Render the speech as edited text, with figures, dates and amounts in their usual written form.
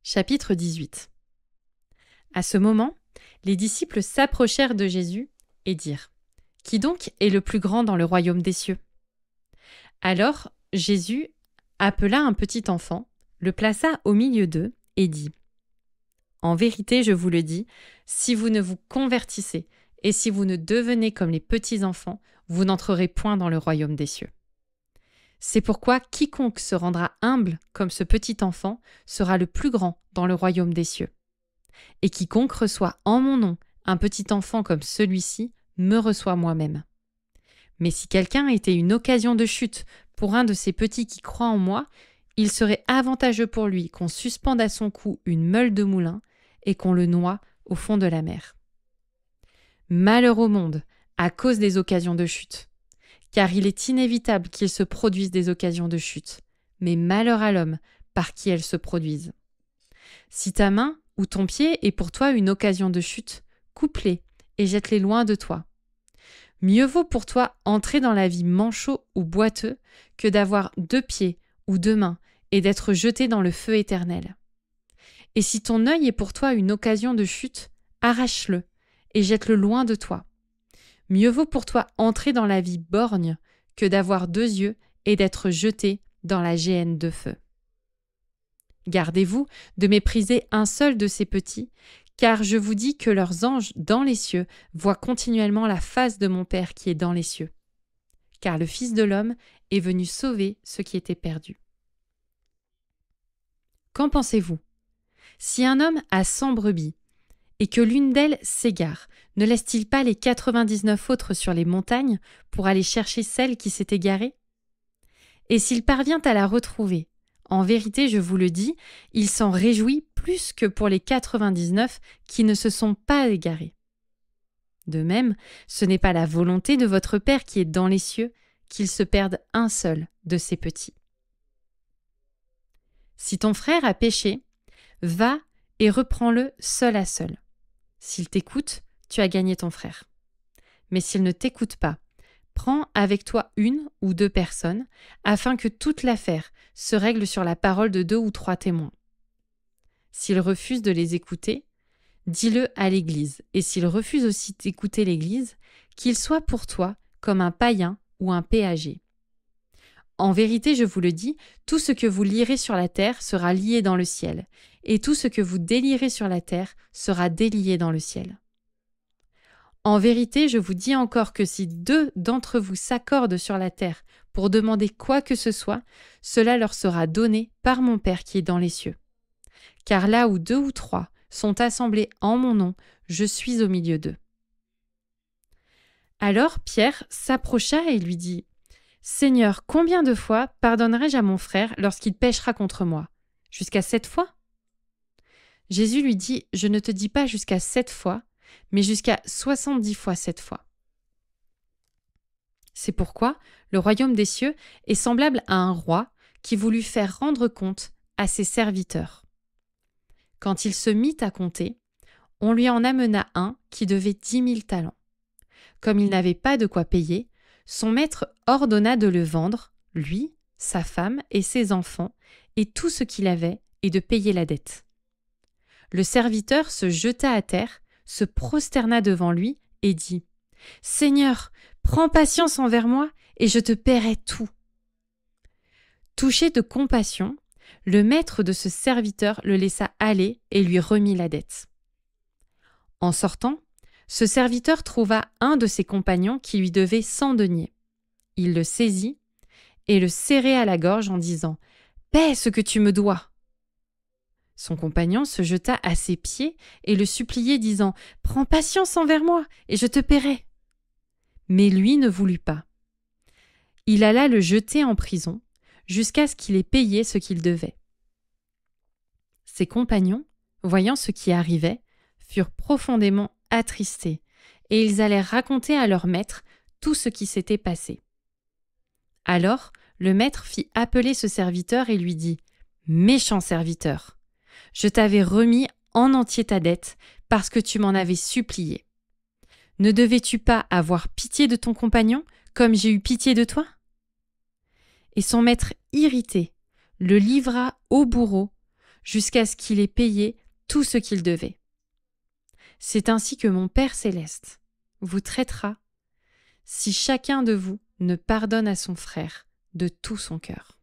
Chapitre 18. À ce moment, les disciples s'approchèrent de Jésus et dirent : « Qui donc est le plus grand dans le royaume des cieux ?» Alors Jésus appela un petit enfant, le plaça au milieu d'eux et dit : « En vérité, je vous le dis, si vous ne vous convertissez et si vous ne devenez comme les petits enfants, vous n'entrerez point dans le royaume des cieux. C'est pourquoi quiconque se rendra humble comme ce petit enfant sera le plus grand dans le royaume des cieux. Et quiconque reçoit en mon nom un petit enfant comme celui-ci me reçoit moi-même. Mais si quelqu'un était une occasion de chute pour un de ces petits qui croient en moi, il serait avantageux pour lui qu'on suspende à son cou une meule de moulin et qu'on le noie au fond de la mer. Malheur au monde à cause des occasions de chute, car il est inévitable qu'il se produise des occasions de chute, mais malheur à l'homme par qui elles se produisent. Si ta main ou ton pied est pour toi une occasion de chute, coupe-les et jette-les loin de toi. Mieux vaut pour toi entrer dans la vie manchot ou boiteux que d'avoir 2 pieds ou 2 mains et d'être jeté dans le feu éternel. Et si ton œil est pour toi une occasion de chute, arrache-le et jette-le loin de toi. Mieux vaut pour toi entrer dans la vie borgne que d'avoir 2 yeux et d'être jeté dans la géhenne de feu. Gardez-vous de mépriser un seul de ces petits, car je vous dis que leurs anges dans les cieux voient continuellement la face de mon Père qui est dans les cieux. Car le Fils de l'homme est venu sauver ceux qui étaient perdus. Qu'en pensez-vous ? Si un homme a 100 brebis, et que l'une d'elles s'égare, ne laisse-t-il pas les 99 autres sur les montagnes pour aller chercher celle qui s'est égarée ? Et s'il parvient à la retrouver, en vérité, je vous le dis, il s'en réjouit plus que pour les 99 qui ne se sont pas égarés. De même, ce n'est pas la volonté de votre Père qui est dans les cieux qu'il se perde un seul de ces petits. Si ton frère a péché, va et reprends-le seul à seul. S'il t'écoute, tu as gagné ton frère. Mais s'il ne t'écoute pas, prends avec toi 1 ou 2 personnes, afin que toute l'affaire se règle sur la parole de 2 ou 3 témoins. S'il refuse de les écouter, dis-le à l'Église, et s'il refuse aussi d'écouter l'Église, qu'il soit pour toi comme un païen ou un péager. En vérité, je vous le dis, tout ce que vous lierez sur la terre sera lié dans le ciel, et tout ce que vous délierez sur la terre sera délié dans le ciel. En vérité, je vous dis encore que si 2 d'entre vous s'accordent sur la terre pour demander quoi que ce soit, cela leur sera donné par mon Père qui est dans les cieux. Car là où 2 ou 3 sont assemblés en mon nom, je suis au milieu d'eux. Alors Pierre s'approcha et lui dit : « Seigneur, combien de fois pardonnerai-je à mon frère lorsqu'il péchera contre moi ? Jusqu'à 7 fois ? » Jésus lui dit : « Je ne te dis pas jusqu'à 7 fois, mais jusqu'à 70 fois 7 fois. » C'est pourquoi le royaume des cieux est semblable à un roi qui voulut faire rendre compte à ses serviteurs. Quand il se mit à compter, on lui en amena un qui devait 10 000 talents. Comme il n'avait pas de quoi payer, son maître ordonna de le vendre, lui, sa femme et ses enfants, et tout ce qu'il avait, et de payer la dette. Le serviteur se jeta à terre, se prosterna devant lui et dit : « Seigneur, prends patience envers moi et je te paierai tout. » Touché de compassion, le maître de ce serviteur le laissa aller et lui remit la dette. En sortant, ce serviteur trouva un de ses compagnons qui lui devait 100 deniers. Il le saisit et le serrait à la gorge en disant : « Paie ce que tu me dois. » Son compagnon se jeta à ses pieds et le suppliait, disant : « Prends patience envers moi, et je te paierai. » Mais lui ne voulut pas. Il alla le jeter en prison, jusqu'à ce qu'il ait payé ce qu'il devait. Ses compagnons, voyant ce qui arrivait, furent profondément attristés, et ils allèrent raconter à leur maître tout ce qui s'était passé. Alors le maître fit appeler ce serviteur et lui dit : « Méchant serviteur ! Je t'avais remis en entier ta dette parce que tu m'en avais supplié. Ne devais-tu pas avoir pitié de ton compagnon comme j'ai eu pitié de toi ? » Et son maître irrité le livra au bourreau jusqu'à ce qu'il ait payé tout ce qu'il devait. C'est ainsi que mon Père céleste vous traitera si chacun de vous ne pardonne à son frère de tout son cœur.